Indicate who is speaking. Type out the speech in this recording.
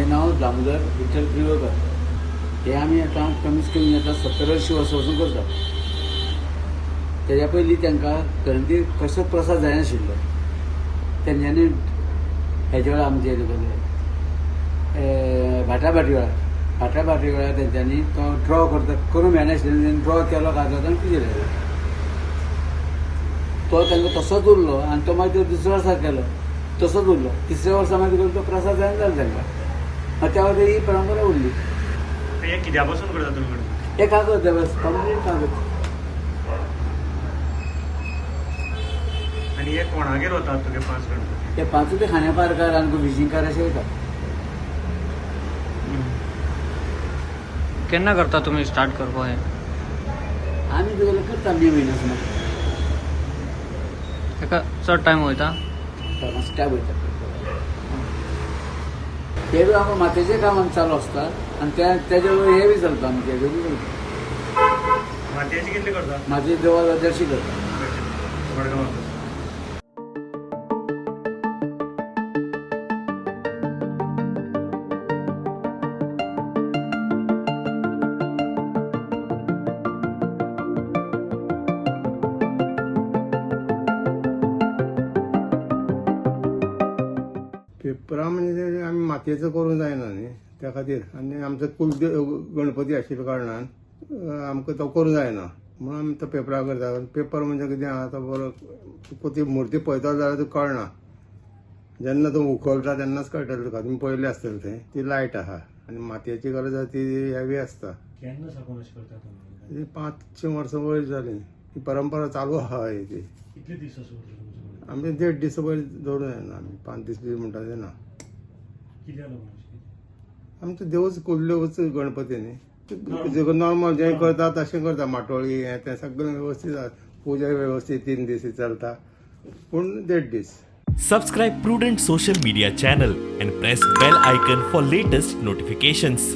Speaker 1: माझें नांव दामोदर विठ्ठल प्रिवकर. हे आमी आतां कमीत कमी आतां 70-80 वर्सां वचून करता. तेज्या पयलीं तांकां घरांत कसो प्रसाद जायनाशिल्लो. तेंच्यांनी हेजे वेळार आमचे भाटा भाटी वेळार तेंच्यांनी तो ड्रॉ करूंक मेळनाशिल्लें. ड्रॉ केलो कागदार आनी पुजले. तो तांकां तसोच उरलो आनी तो मागीर दुसऱ्या वर्सा केलो तसोच उरलो. तिसऱ्या वर्सा मागीर तो प्रसाद जायना जालो तांकां. मागीर त्या वटेन ही परंपरा उरली.
Speaker 2: हे कित्या पासून करता तुमी?
Speaker 1: हे कागद कंप्लीट कागद.
Speaker 2: आणि हे कोणागेर वतात तुगे 5 गणपती?
Speaker 1: हे 5 ते खांडेपारकार आनी विजींकार अशे वयता.
Speaker 3: केन्ना करता तुम्ही स्टार्ट करपा हे?
Speaker 1: आमी तुगेलो करता मे म्हयन्यासून
Speaker 3: ताका चड टायम वयता?
Speaker 1: स्टॅप वयता. हे बी आमकां मातयेचें काम आमचें चालू आसता आनी तेजे वयर हे बी चलता आमचें हेजे बी चलता.
Speaker 2: मातयेची कितले करता?
Speaker 1: मातयेची देवाक देडशी करता.
Speaker 2: मडगांवाक.
Speaker 4: पेपरा म्हणजे आमी मातयेचो करूंक जायना न्ही त्या खातीर. आनी आमचो कुलदेव गणपती आशिल्ल्या कारणान आमकां तो करूंक जायना म्हणून आमी तो पेपरार करता. पेपर म्हणजे कितें आहा तो बरो तुका ती मुर्ती पळयता जाल्यार तुका कळना. जेन्ना तूं उखलता तेन्नाच कळटलें तुका. तुमी पळयलें आसतलें थंय ती लायट आहा आनी मातयेची गरज आहा ती हेवी आसता.
Speaker 2: केन्ना साकून अशें करता तुमी?
Speaker 4: 500 वर्सां वयर जालीं. ही परंपरा चालू आहा ती.
Speaker 2: कितले दीस आसूं तुमचे?
Speaker 4: आमी 1.5 दीस वयर दवरूं जायना. आमी 5 दीस बी म्हणटा तें ना.
Speaker 2: कित्याक लागून अशें?
Speaker 4: आमचो देवच कुलदेवच गणपती न्ही. नॉर्मल जें करता तशें करता. माटोळी हें तें सगळें वेवस्थीत आसा. पुजा वेवस्थीत 3 दीस चलता पूण 1.5 दीस.
Speaker 5: Subscribe Prudent social media channel and press bell icon for latest notifications.